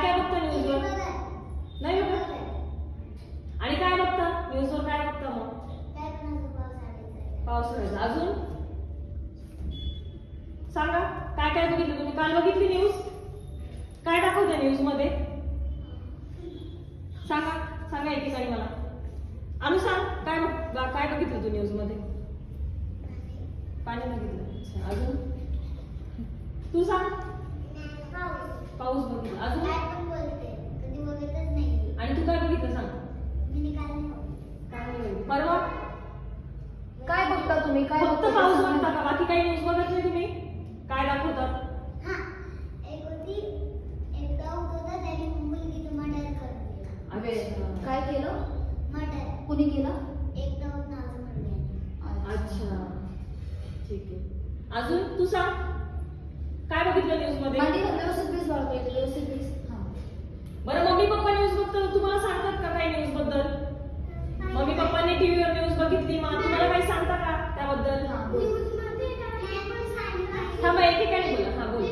काय बघता न्यूजवर? नाही बघत. आणि काय बघता न्यूजवर? काय बघता मग? पावसाळ्याचं. अजून सांगा काय काय बघितलं तुम्ही? काल बघितली न्यूज? काय दाखवते न्यूज मध्ये? सांगा सांगा एकेकाने मला. अनु सांग काय बघितलं तू न्यूज मध्ये? पाणी बघितलं. अच्छा. अजून तू सांग. पाऊस बघितला. अजून आणि तू काय बघितलं सांग? परवा काय बघता तुम्ही? काय फक्त पाऊस बघता का? बाकी काही न्यूज बघत नाही तुम्ही? काय दाखवतात? काय केलं? कुणी केलं? अच्छा ठीक आहे. अजून तू सांग काय बघितलं न्यूज मध्ये? बरं मम्मी पप्पा न्यूज बघतात तुम्हाला सांगतात का काही न्यूज बद्दल? मम्मी पप्पांनी टीव्हीवर न्यूज बघितली मग तुम्हाला काही सांगता का त्याबद्दल? थांबा एकेकाने बोला. हा बोल.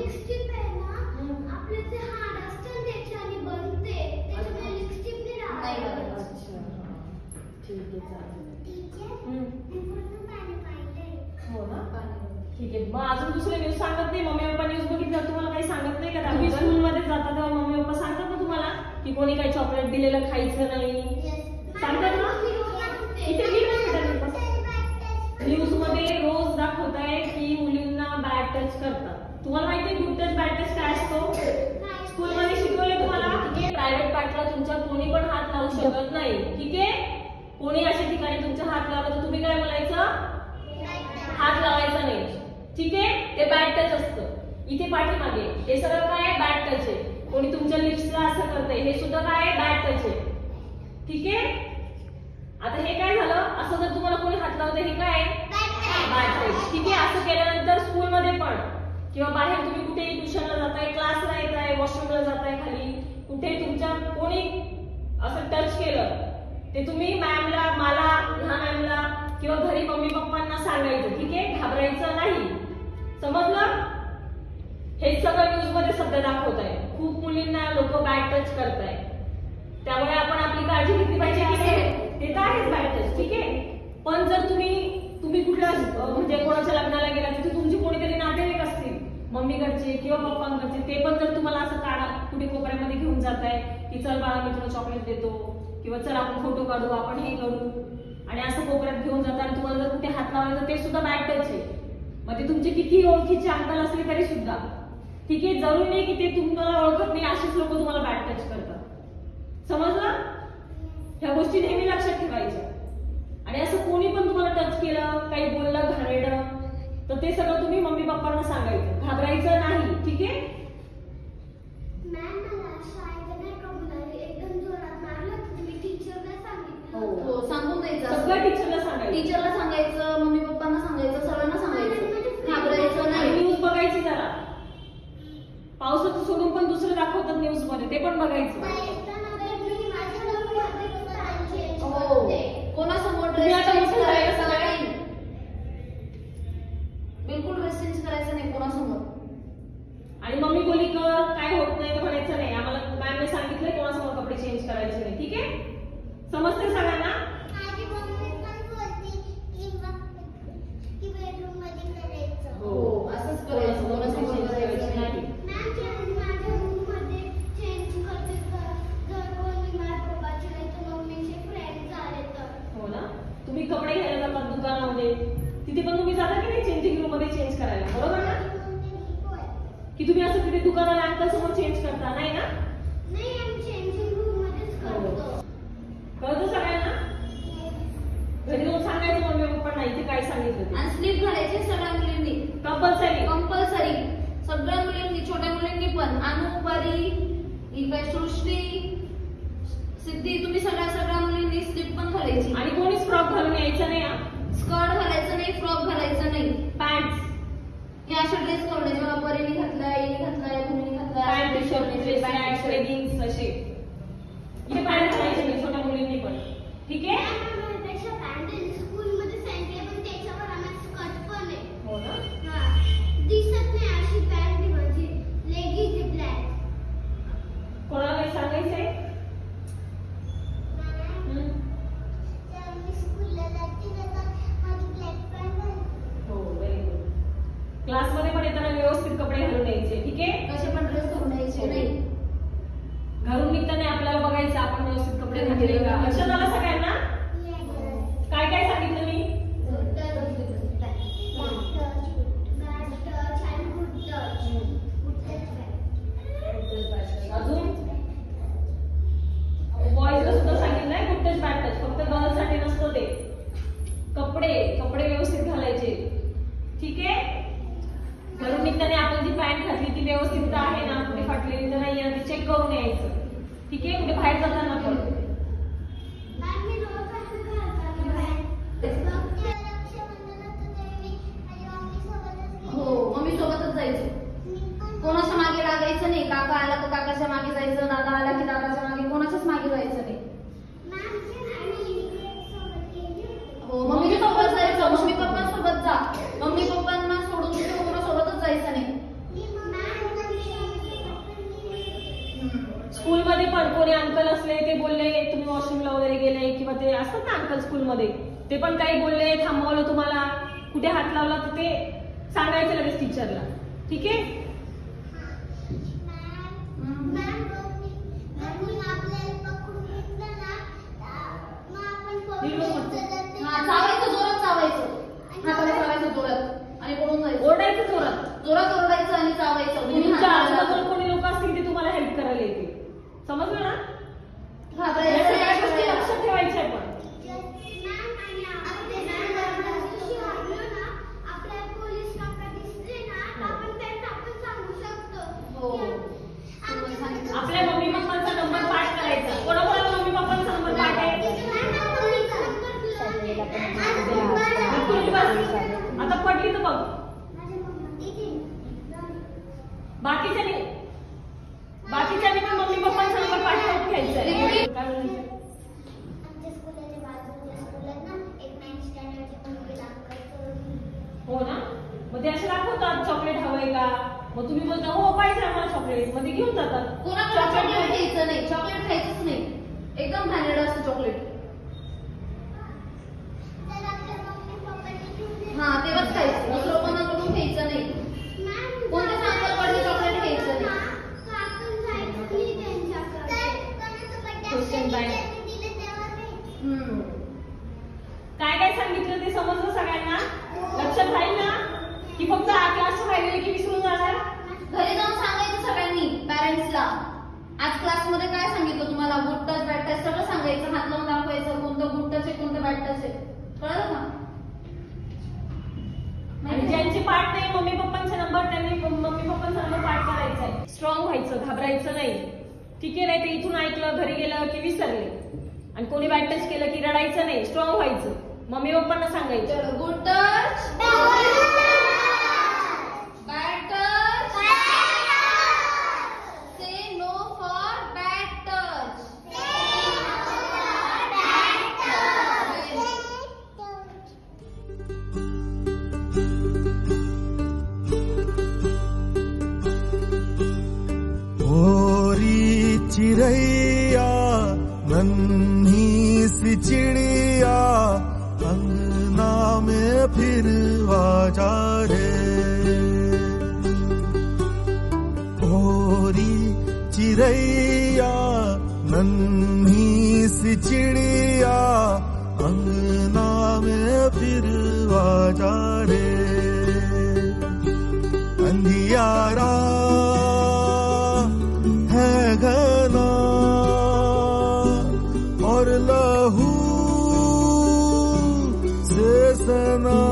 हो ना ठीक आहे. मग अजून दुसरे न्यूज सांगत नाही? मम्मी पप्पा न्यूज बघितलं तुम्हाला काही सांगत नाही का? तुम्ही स्कूल मध्ये जाता तेव्हा मम्मी पप्पा सांगतात ना तुम्हाला की कोणी काही चॉकलेट दिलेलं खायचं नाही? सांगतात ना? इथे न्यूज मध्ये रोज दाखवत आहे की मुलींना बॅड टच करतात. तुम्हाला माहिती आहे गुड टच बॅड टच काय असतो? स्कूल मध्ये शिकवले तुम्हाला. प्रायव्हेट पार्टला तुमच्या कोणी पण हात लावू शकत नाही. ठीक आहे. कोणी अशा ठिकाणी तुमच्या हात लावला तर तुम्ही काय बोलायचं? हात लावायचा नाही. ठीक आहे. ते बॅड टच असतं. इथे पाठीमागे हे सगळं काय बॅड टच आहे. कोणी तुमच्या लिप्सला असं करतंय हे सुद्धा काय बॅड टच आहे. ठीक आहे. आता हे काय झालं? असं जर तुम्हाला कोणी हात लावतं हे काय बॅड टच. ठीक आहे. असं केल्यानंतर स्कूलमध्ये पण किंवा बाहेर तुम्ही कुठेही ट्युशनला जाताय, क्लासला येताय, वॉशरूमला जाताय, खाली कुठे तुमच्या कोणी असं टच केलं ते तुम्ही मॅमला, मला, ह्या मॅमला किंवा घरी मम्मी पप्पांना सांगायचं. ठीक आहे. घाबरायचं नाही. समजलं? हे सगळं न्यूज मध्ये सध्या दाखवत आहे. खूप मुलींना लोक बॅड टच करताय. त्यामुळे आपण आपली काळजी घेतली पाहिजे की ते तर आहेच बॅड टच. ठीक आहे. पण जर तुम्ही कुठल्या म्हणजे कोणाच्या लग्नाला गेला तिथे तुमची कोणीतरी नातेवाईक असतील मम्मीकडचे किंवा पप्पांकडचे ते पण जर तुम्हाला असं काढा कुठे कोपऱ्यामध्ये घेऊन जाताय की चल बाळा मी तुला चॉकलेट देतो किंवा चल आपण फोटो काढू आपण हे करू आणि असं कोपऱ्यात घेऊन जाता आणि तुम्हाला जर कुठे हात लावायचं ते सुद्धा बॅड टच आहे. मग ते तुमचे किती ओळखीचे अंकल असले तरी सुद्धा. ठीक आहे. जरूर नाही की ते तुम्हाला ओळखत नाही असेच लोक तुम्हाला बॅड टच करतात. समजलं? ह्या गोष्टी नेहमी लक्षात ठेवायच्या. आणि असं कोणी पण तुम्हाला टच केलं काही बोललं घाणेरडं तर ते सगळं तुम्ही मम्मी पप्पांना सांगायचं. घाबरायचं नाही. ठीक आहे. हो सांगून द्यायचं. सगळं टीचरला सांगायचं. टीचरला सांगायचं, मम्मी पप्पांना सांगायचं, सगळ्यांना सांगायचं. घाबरायचं नाही. न्यूज बघायची जरा. पावसाचं सोडून पण दुसरं दाखवतात न्यूज मध्ये ते पण बघायचं. हो. कोणासमोर ड्रेस चेंज करायचा नाही. बिलकुल ड्रेस चेंज करायचं नाही कोणासमोर. आणि मम्मी बोली कर काय होत नाही म्हणायचं नाही. आम्हाला मॅमने सांगितलंय कोणासमोर कपडे चेंज करायचे नाही. ठीक आहे. समजते सगळ्यांना? हो असंच करायचं. कोणासमोर करायचं नाही. हो ना. तुम्ही कपडे घ्यायला जातात दुकानामध्ये तिथे पण तुम्ही जाता की नाही चेंजिंग रूम मध्ये चेंज करायला? बरोबर ना? की तुम्ही असं तिथे दुकानाला अंकल समोर चेंज करता नाही ना? कळतं सगळ्यांना? घरी जाऊन सांगायचं मम्मी पप्पांना इथे काय सांगितलं. आणि स्लीप घालायची सगळ्या मुलींनी कंपल्सरी. कंपल्सरी सगळ्या मुलींनी, छोट्या मुलींनी पण. अनु, परी, सृष्टी, सिद्धी तुम्ही सगळ्या मुलींनी स्लीप पण घालायची. आणि कोणीच फ्रॉक घालून यायचं नाही. स्कर्ट घालायचं नाही, फ्रॉक घालायचं नाही. पॅन्ट्स हे अशा ड्रेस घालायचे. बघा परीने घातलाय, हिने घातलाय, भूमीने घातलाय. Pant, T shirt, pant, leggings असे. हे पॅन्ट घालायचे नाही छोट्या मुलींनी पण. ठीक आहे. हो ना. कोणाला सांगितले का? लक्षात आलं सगळ्यांना? काय काय सांगितलं मी? अजून बॉयजला सुद्धा सांगितलंय गुड टच बॅड टच. फक्त गर्ल्स साठी नसतं ते. कपडे व्यवस्थित घालायचे. ठीक आहे. घरून निघताना आपण जी पॅन्ट घातली ती व्यवस्थित आहे ना, कुठे फाटलेली तर नाही ती चेक करून यायचं. ठीक आहे. कुठे बाहेर जाताना पण हो मम्मी सोबतच जायचं. कोणाच्या मागे लागायचं नाही. काका आला तर काकाच्या मागे जायचं, दादा आला की दादाच्या मागे, कोणाच्याच मागे जायचं नाही. हो मम्मी सोबत जायचं. मम्मी पप्पा सोबत जा. मम्मी पप्पांना सोडून कोणासोबतच जायचं नाही. स्कूलमध्ये पण कोणी अंकल असले ते बोलले तुम्ही वॉशरूमला वगैरे गेले किंवा ते असतात ना अंकल स्कूलमध्ये, ते पण काही बोलले थांबवलं तुम्हाला, कुठे हात लावला तर ते सांगायचं लगेच टीचरला. ठीक आहे. चावायचं जोरात, चावायचं हाताला चावायचं जोरात आणि पळून जायचं. ओरडायचं जोरात, जोरात ओरडायचं आणि चावायचं. तुमच्या आजूबाजूला कोणी लोक असतील ते तुम्हाला हेल्प करायला येतील. समजलं ना? या सगळ्या गोष्टी लक्षात ठेवायच्या पण. आपल्या मम्मी पप्पांचा नंबर पाठ करायचा. कोणाकोणाला मम्मी पप्पांचा नंबर पाठ आहे? आता पडली तर बघ. बाकीच्यानी पण मम्मी पप्पांचा नंबर पाठ करून घ्यायचा आहे. काय बोलायचं? हो ना. मग ते असे दाखवतात चॉकलेट हवंय का, मग तुम्ही बोलता हो पाहिजे आम्हाला चॉकलेट, मध्ये घेऊन जातात. कोणाला चॉकलेट खायचं नाही. चॉकलेट खायचंच नाही. एकदम घाणेरडं असतं चॉकलेट. हा तेव्हाच खायचं. दुसरं कोणाकडून घ्यायचं नाही. कोणत्या सांगताकडे चॉकलेट घ्यायचं नाही. काय काय सांगितलं ते समजलं सगळ्यांना? लक्षात राहील ना? की फक्त क्लास राहिले की विसरून जाणार? घरी जाऊन सांगायचं सगळ्यांनी, पॅरेंट्सला. आज क्लासमध्ये काय सांगितलं तुम्हाला? गुड टच बॅड टच सगळं सांगायचं. हात लावून दाखवायचं कोणतं गुड टच आहे कोणतं बॅड टच आहे. कळलं का? आणि ज्यांचे पाठ नाही मम्मी पप्पांचा नंबर, त्यांनी मम्मी पप्पांचा नंबर पाठ करायचा आहे. स्ट्रॉंग व्हायचं, घाबरायचं नाही. ठीक आहे. नाही ते इथून ऐकलं घरी गेलं की विसरले, आणि कोणी बॅड टच केलं की रडायचं नाही. स्ट्रॉंग व्हायचं. मम्मी पप्पांना सांगायचं good touch bad touch, say no for bad touch. ओरी चिड़ैया नन्ही सी चिड़िया अंगना में फिर आजा रे. ओरी चिड़ैया नन्ही सी चिड़िया अंगना में फिर आजा रे. अंधियारा है घना और लहू से सना